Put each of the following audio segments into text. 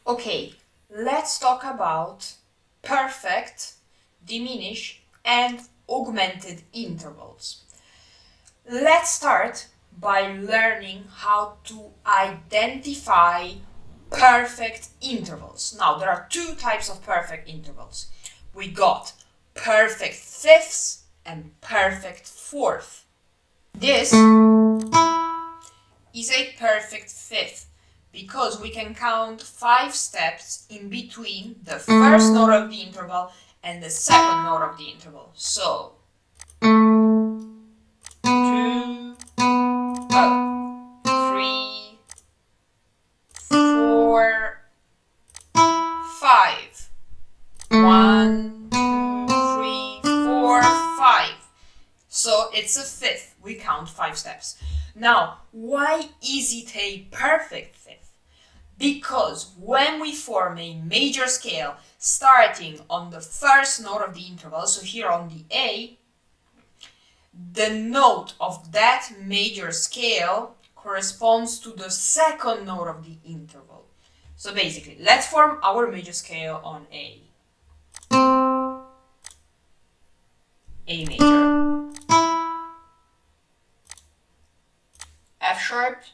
Okay, let's talk about perfect, diminished, and augmented intervals. Let's start by learning how to identify perfect intervals. Now, there are two types of perfect intervals. We got perfect fifths and perfect fourth. This is a perfect fifth because we can count 5 steps in between the first note of the interval and the second note of the interval. So, 2, 3, 4, 5. 1, 2, 3, 4, 5. So it's a fifth. We count 5 steps. Now, why is it a perfect fifth? Because when we form a major scale starting on the first note of the interval, so here on the A, the note of that major scale corresponds to the second note of the interval. So basically, let's form our major scale on A. A major, F sharp,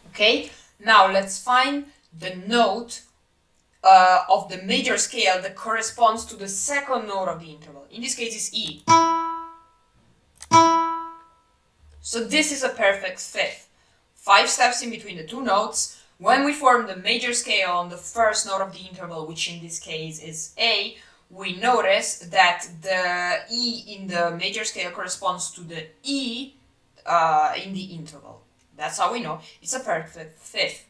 okay, now let's find the note of the major scale that corresponds to the second note of the interval. In this case, it's E. So this is a perfect fifth. 5 steps in between the two notes. When we form the major scale on the first note of the interval, which in this case is A, we notice that the E in the major scale corresponds to the E in the interval. That's how we know it's a perfect fifth.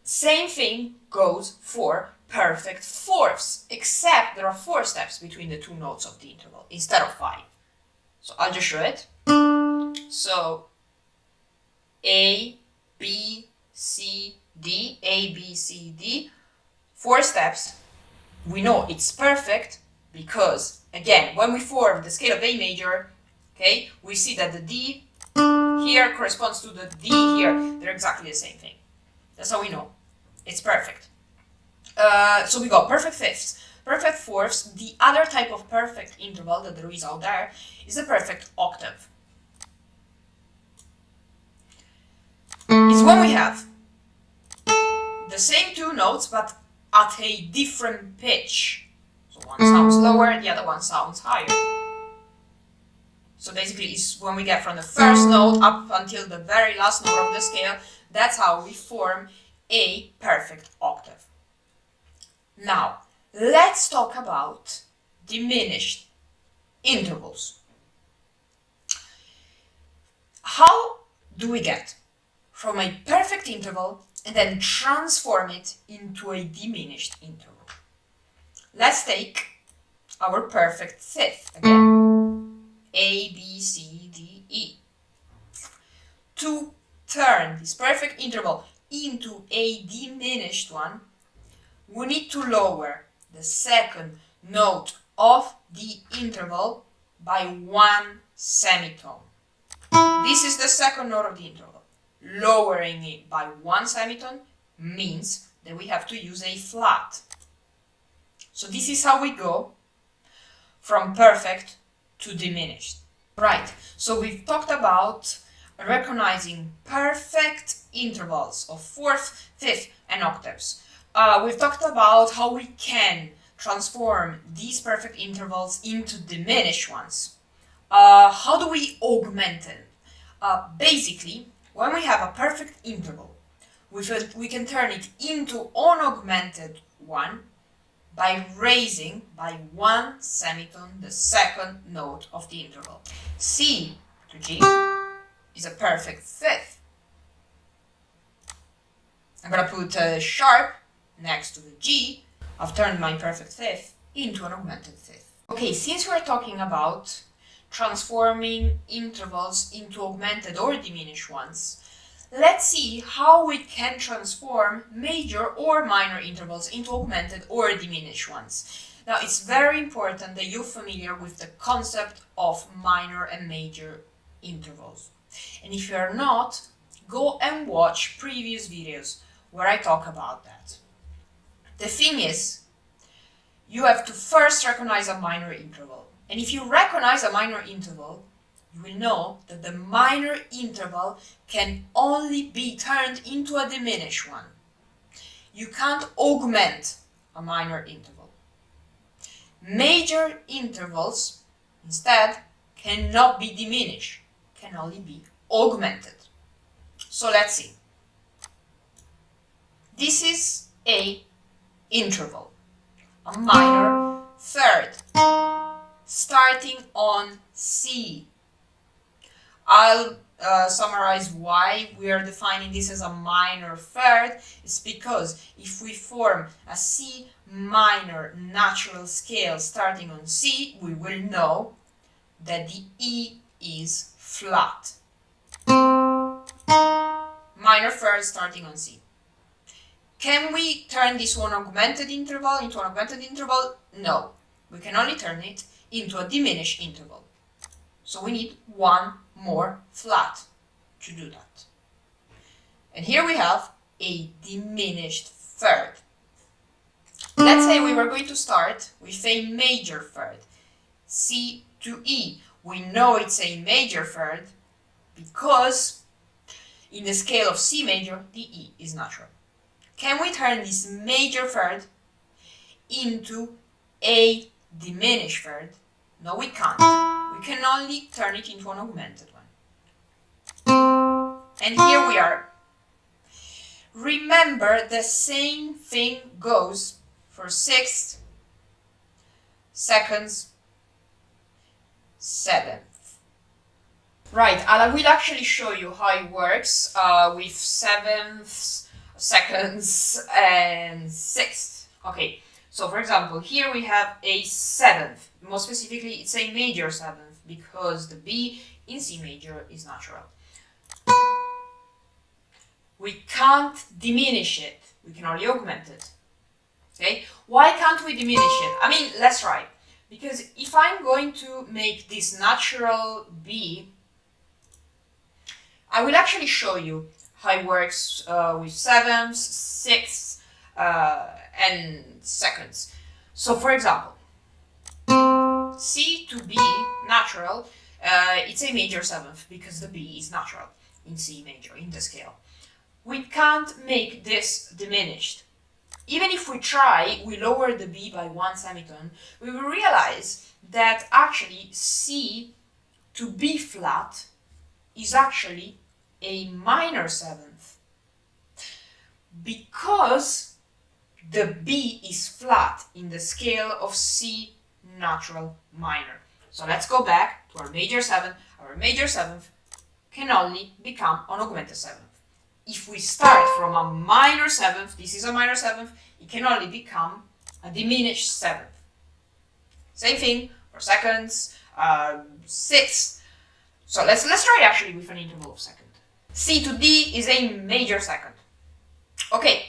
Same thing goes for perfect fourths, except there are 4 steps between the two notes of the interval instead of 5. So I'll just show it. So A, B, C, D, A, B, C, D, 4 steps. We know it's perfect because, again, when we form the scale of A major, okay, we see that the D here corresponds to the D here. They're exactly the same thing. That's how we know it's perfect. So we got perfect fifths, perfect fourths. The other type of perfect interval that there is out there is a perfect octave. It's when we have the same two notes but at a different pitch. So one sounds lower, the other one sounds higher. So basically it's when we get from the first note up until the very last note of the scale. That's how we form a perfect octave. Now, let's talk about diminished intervals. How do we get from a perfect interval and then transform it into a diminished interval? Let's take our perfect fifth again. A, B, C, D, E. To turn this perfect interval into a diminished one, we need to lower the second note of the interval by 1 semitone. This is the second note of the interval. Lowering it by 1 semitone means that we have to use a flat. So this is how we go from perfect to diminished. Right, so we've talked about recognizing perfect intervals of fourth, fifth, and octaves. We've talked about how we can transform these perfect intervals into diminished ones. How do we augment them? Basically, when we have a perfect interval, we can turn it into an augmented one by raising by 1 semitone the second note of the interval. C to G is a perfect fifth. I'm going to put a sharp next to the G. I've turned my perfect fifth into an augmented fifth. Okay, since we're talking about transforming intervals into augmented or diminished ones, let's see how we can transform major or minor intervals into augmented or diminished ones. Now, it's very important that you're familiar with the concept of minor and major intervals. And if you're not, go and watch previous videos where I talk about that. The thing is, you have to first recognize a minor interval. And if you recognize a minor interval, you will know that the minor interval can only be turned into a diminished one. You can't augment a minor interval. Major intervals, instead, cannot be diminished, can only be augmented. So let's see. This is a interval, a minor third, starting on C. I'll summarize why we are defining this as a minor third. It's because if we form a C minor natural scale starting on C, we will know that the E is flat. Minor third starting on C. Can we turn this one augmented interval into an augmented interval? No. We can only turn it into a diminished interval. So we need one more flat to do that. And here we have a diminished third. Let's say we were going to start with a major third, C to E. We know it's a major third because in the scale of C major, the E is natural. Can we turn this major third into a diminished third? No, we can't. We can only turn it into an augmented one. And here we are. Remember, the same thing goes for sixths, seconds, seventh. Right, I will actually show you how it works with sevenths, seconds, and sixths. Okay, so for example, here we have a seventh. More specifically, it's a major seventh because the B in C major is natural. We can't diminish it. We can only augment it. Okay? Why can't we diminish it? I mean, let's try. Because if I'm going to make this natural B, I will actually show you how it works with sevenths, sixths, and seconds. So for example, C to B natural, it's a major seventh because the B is natural in C major, in the scale. We can't make this diminished. Even if we try, we lower the B by one semitone, we will realize that actually C to B flat is actually a minor seventh because the B is flat in the scale of C natural minor. So let's go back to our major seventh. Our major seventh can only become an augmented seventh. If we start from a minor seventh, this is a minor seventh, it can only become a diminished seventh. Same thing for seconds, sixths. So let's try actually with an interval of second. C to D is a major second. Okay,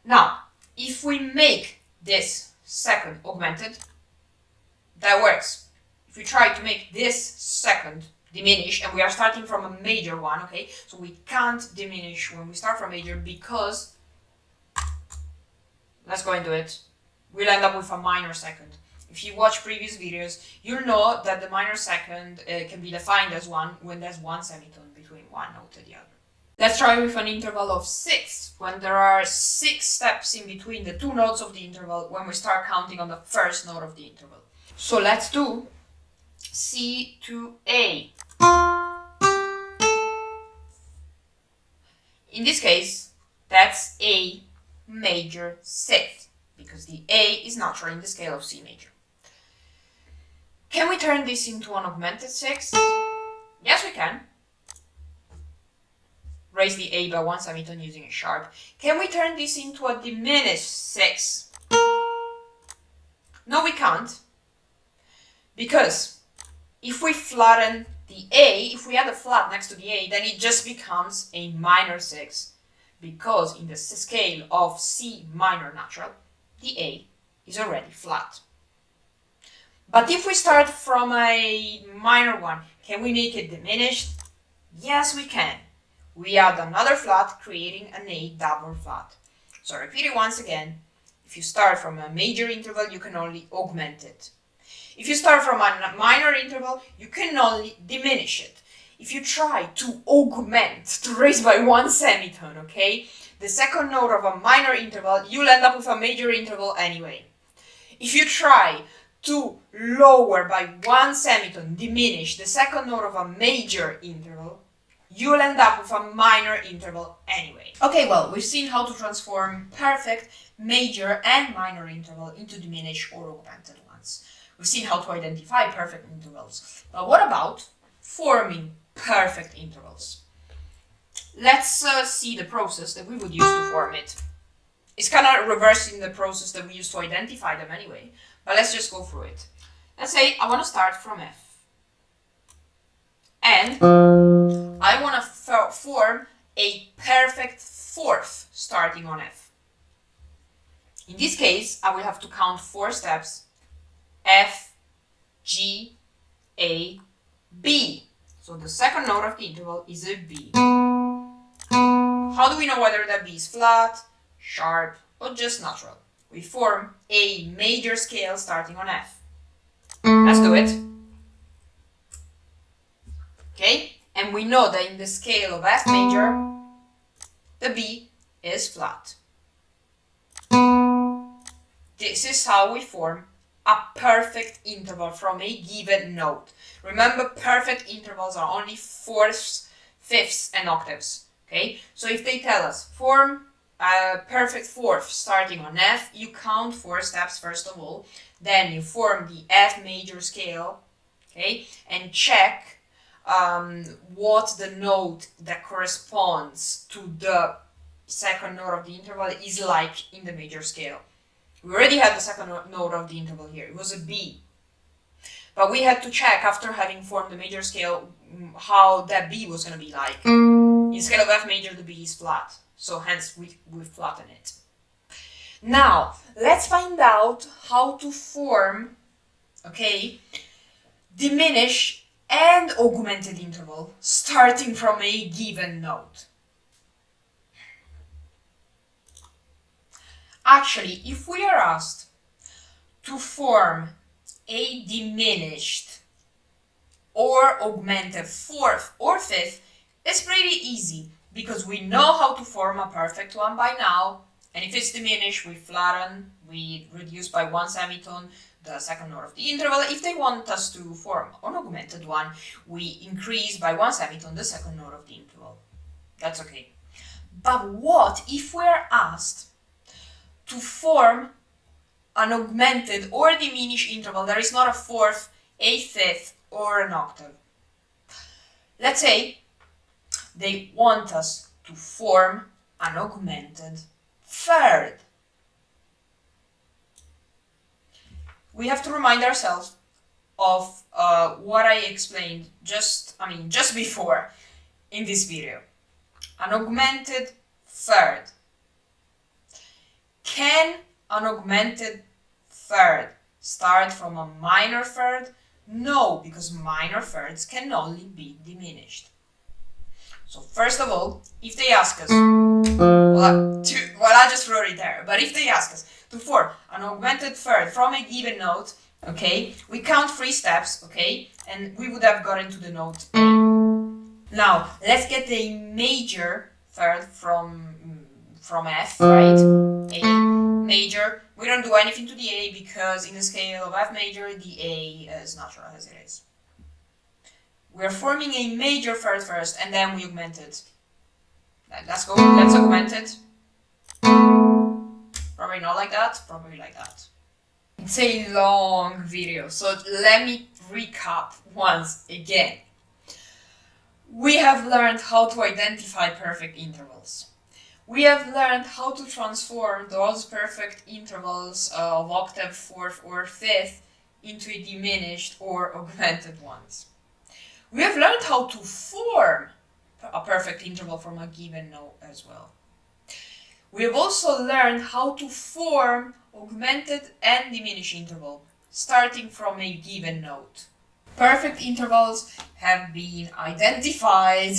now if we make this second augmented, that works. If we try to make this second diminish, and we are starting from a major one, okay, so we can't diminish when we start from major because, let's go into it, we'll end up with a minor second. If you watch previous videos, you'll know that the minor second can be defined as one when there's one semitone between one note and the other. Let's try with an interval of 6, when there are 6 steps in between the two notes of the interval when we start counting on the first note of the interval. So let's do C to A. In this case, that's A major sixth, because the A is natural in the scale of C major. Can we turn this into an augmented sixth? Yes, we can. Raise the A by one semitone using a sharp. Can we turn this into a diminished sixth? No, we can't. Because if we flatten the A, if we add a flat next to the A, then it just becomes a minor sixth. Because in the scale of C minor natural, the A is already flat. But if we start from a minor one, can we make it diminished? Yes, we can. We add another flat, creating an A double flat. So repeat it once again. If you start from a major interval, you can only augment it. If you start from a minor interval, you can only diminish it. If you try to augment, to raise by one semitone, okay, the second note of a minor interval, you'll end up with a major interval anyway. If you try to lower by one semitone, diminish the second note of a major interval, you'll end up with a minor interval anyway. Okay, well, we've seen how to transform perfect, major, and minor interval into diminished or augmented ones. We've seen how to identify perfect intervals. But what about forming perfect intervals? Let's see the process that we would use to form it. It's kind of reversing the process that we used to identify them anyway, but let's just go through it. Let's say I want to start from F. And I want to form a perfect fourth starting on F. In this case, I will have to count 4 steps: F, G, A, B. So the second note of the interval is a B. How do we know whether that B is flat, sharp, or just natural? We form a major scale starting on F. Let's do it. Okay, and we know that in the scale of F major, the B is flat. This is how we form a perfect interval from a given note. Remember, perfect intervals are only fourths, fifths, and octaves. Okay, so if they tell us form a perfect fourth starting on F, you count 4 steps first of all, then you form the F major scale, okay, and check what the note that corresponds to the second note of the interval is like in the major scale. We already had the second note of the interval here. It was a B. But we had to check, after having formed the major scale, how that B was going to be like. In scale of F major, the B is flat. So hence, we flatten it. Now, let's find out how to form, okay, diminished and augmented interval starting from a given note. Actually, if we are asked to form a diminished or augmented fourth or fifth, it's pretty easy because we know how to form a perfect one by now. And if it's diminished, we flatten, we reduce by one semitone the second note of the interval. If they want us to form an augmented one, we increase by one semitone the second note of the interval. That's okay. But what if we're asked to form an augmented or diminished interval that is not a fourth, a fifth, or an octave? Let's say they want us to form an augmented third. We have to remind ourselves of what I explained just before in this video. An augmented third. Can an augmented third start from a minor third? No, because minor thirds can only be diminished. So first of all, if they ask us, I just wrote it there, but if they ask us to form an augmented third from a given note, okay, we count 3 steps, okay, and we would have gotten to the note A. Now, let's get a major third from F, right? A major. We don't do anything to the A because in the scale of F major, the A is natural as it is. We're forming a major third first, and then we augment it. Let's go. Let's augment it. Probably not like that. Probably like that. It's a long video, so let me recap once again. We have learned how to identify perfect intervals. We have learned how to transform those perfect intervals of octave, fourth, or fifth into a diminished or augmented ones. We have learned how to form a perfect interval from a given note as well. We have also learned how to form augmented and diminished interval, starting from a given note. Perfect intervals have been identified,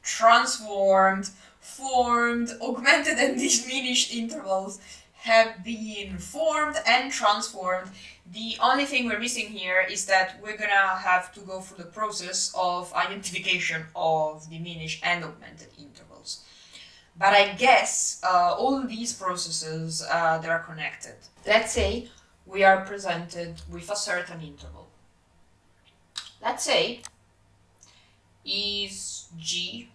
transformed, formed. Augmented and diminished intervals have been formed and transformed. The only thing we're missing here is that we're gonna have to go through the process of identification of diminished and augmented intervals. But I guess all these processes, they are connected. Let's say we are presented with a certain interval. Let's say is G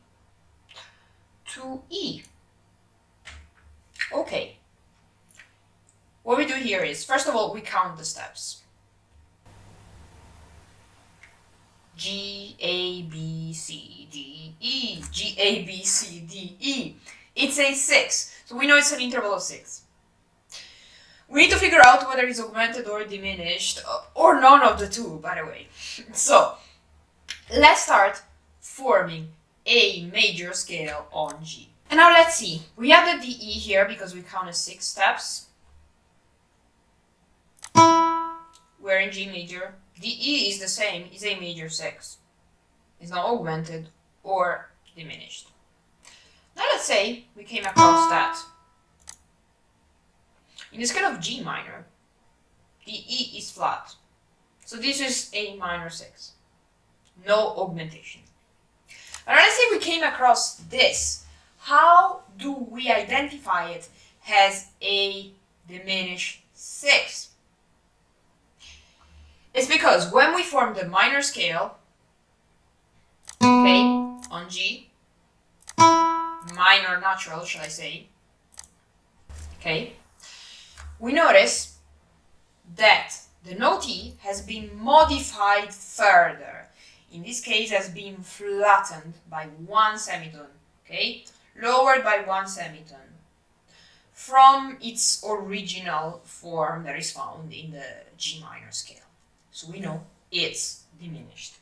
to E. Okay. What we do here is, first of all, we count the steps. G, A, B, C, D, E. G, A, B, C, D, E. It's a 6, so we know it's an interval of 6. We need to figure out whether it's augmented or diminished, or none of the two, by the way. So, let's start forming a major scale on G. And now let's see. We added the E here because we counted 6 steps. We're in G major. The E is the same, is a major 6. It's not augmented or diminished. Now let's say we came across that. In the scale of G minor, the E is flat. So this is a minor 6. No augmentation. But let's say we came across this. How do we identify it as a diminished 6? It's because when we form the minor scale, okay, on G, minor natural, shall I say, okay, we notice that the note E has been modified further. In this case, has been flattened by 1 semitone, okay, lowered by 1 semitone from its original form that is found in the G minor scale. So we know it's diminished.